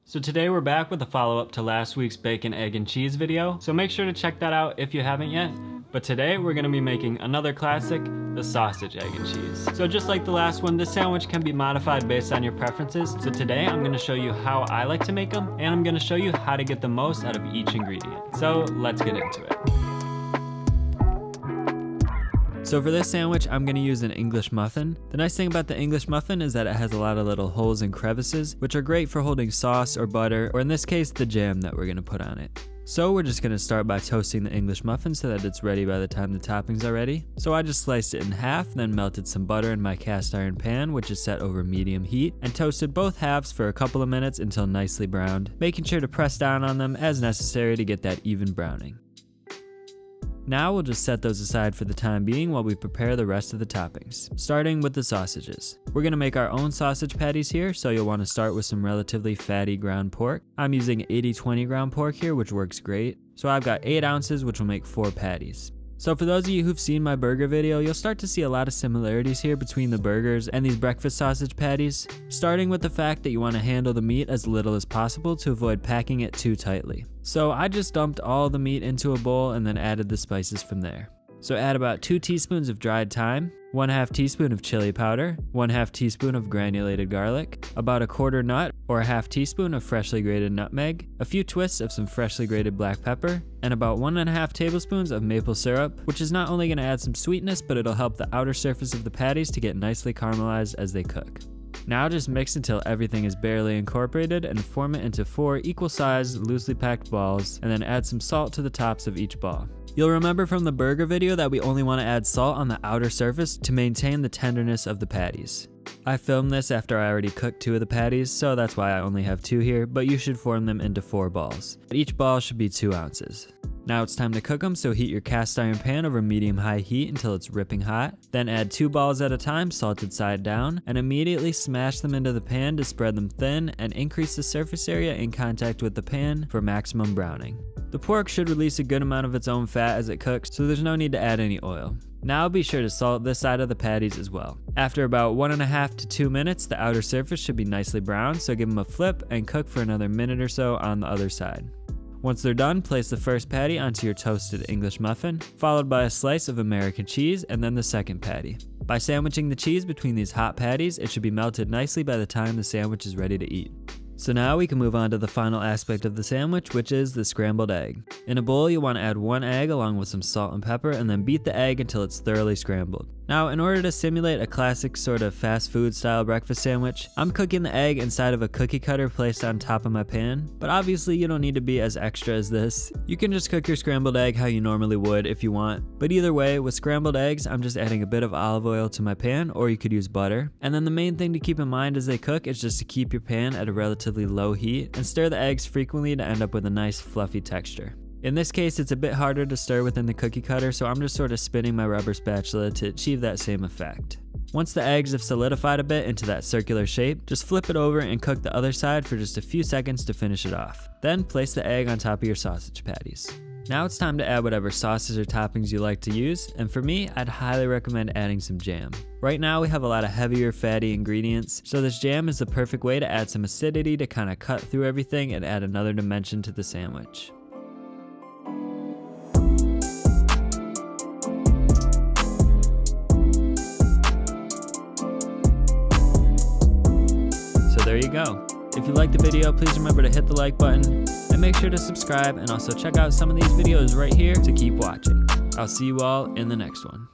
So today we're back with a follow-up to last week's bacon, egg, and cheese video, so make sure to check that out if you haven't yet. But today we're gonna be making another classic, the sausage, egg, and cheese. So just like the last one, this sandwich can be modified based on your preferences. So today I'm gonna show you how I like to make them, and I'm gonna show you how to get the most out of each ingredient. So let's get into it. So for this sandwich, I'm gonna use an English muffin. The nice thing about the English muffin is that it has a lot of little holes and crevices, which are great for holding sauce or butter, or in this case, the jam that we're gonna put on it. So we're just gonna start by toasting the English muffin so that it's ready by the time the toppings are ready. So I just sliced it in half, then melted some butter in my cast iron pan, which is set over medium heat, and toasted both halves for a couple of minutes until nicely browned, making sure to press down on them as necessary to get that even browning. Now we'll just set those aside for the time being while we prepare the rest of the toppings, starting with the sausages. We're gonna make our own sausage patties here, so you'll wanna start with some relatively fatty ground pork. I'm using 80-20 ground pork here, which works great. So I've got 8 ounces, which will make 4 patties. So for those of you who've seen my burger video, you'll start to see a lot of similarities here between the burgers and these breakfast sausage patties, starting with the fact that you want to handle the meat as little as possible to avoid packing it too tightly. So I just dumped all the meat into a bowl and then added the spices from there. So add about 2 teaspoons of dried thyme, 1/2 teaspoon of chili powder, 1/2 teaspoon of granulated garlic, about 1/4 nut or 1/2 teaspoon of freshly grated nutmeg, a few twists of some freshly grated black pepper, and about 1½ tablespoons of maple syrup, which is not only going to add some sweetness, but it'll help the outer surface of the patties to get nicely caramelized as they cook. Now just mix until everything is barely incorporated and form it into 4 equal-sized, loosely packed balls, and then add some salt to the tops of each ball. You'll remember from the burger video that we only want to add salt on the outer surface to maintain the tenderness of the patties. I filmed this after I already cooked 2 of the patties, so that's why I only have 2 here, but you should form them into 4 balls. Each ball should be 2 ounces. Now it's time to cook them, so heat your cast iron pan over medium-high heat until it's ripping hot. Then add 2 balls at a time, salted side down, and immediately smash them into the pan to spread them thin and increase the surface area in contact with the pan for maximum browning. The pork should release a good amount of its own fat as it cooks, so there's no need to add any oil. Now be sure to salt this side of the patties as well. After about 1½ to 2 minutes, the outer surface should be nicely browned, so give them a flip and cook for another minute or so on the other side. Once they're done, place the first patty onto your toasted English muffin, followed by a slice of American cheese and then the second patty. By sandwiching the cheese between these hot patties, it should be melted nicely by the time the sandwich is ready to eat. So now we can move on to the final aspect of the sandwich, which is the scrambled egg. In a bowl, you want to add 1 egg along with some salt and pepper and then beat the egg until it's thoroughly scrambled. Now, in order to simulate a classic sort of fast food style breakfast sandwich, I'm cooking the egg inside of a cookie cutter placed on top of my pan, but obviously you don't need to be as extra as this. You can just cook your scrambled egg how you normally would if you want, but either way, with scrambled eggs, I'm just adding a bit of olive oil to my pan, or you could use butter. And then the main thing to keep in mind as they cook is just to keep your pan at a relatively low heat and stir the eggs frequently to end up with a nice fluffy texture. In this case, it's a bit harder to stir within the cookie cutter, so I'm just sort of spinning my rubber spatula to achieve that same effect. Once the eggs have solidified a bit into that circular shape, just flip it over and cook the other side for just a few seconds to finish it off. Then place the egg on top of your sausage patties. Now it's time to add whatever sauces or toppings you like to use, and for me, I'd highly recommend adding some jam. Right now we have a lot of heavier fatty ingredients, so this jam is the perfect way to add some acidity to kind of cut through everything and add another dimension to the sandwich. So there you go. If you liked the video, please remember to hit the like button and make sure to subscribe, and also check out some of these videos right here to keep watching. I'll see you all in the next one.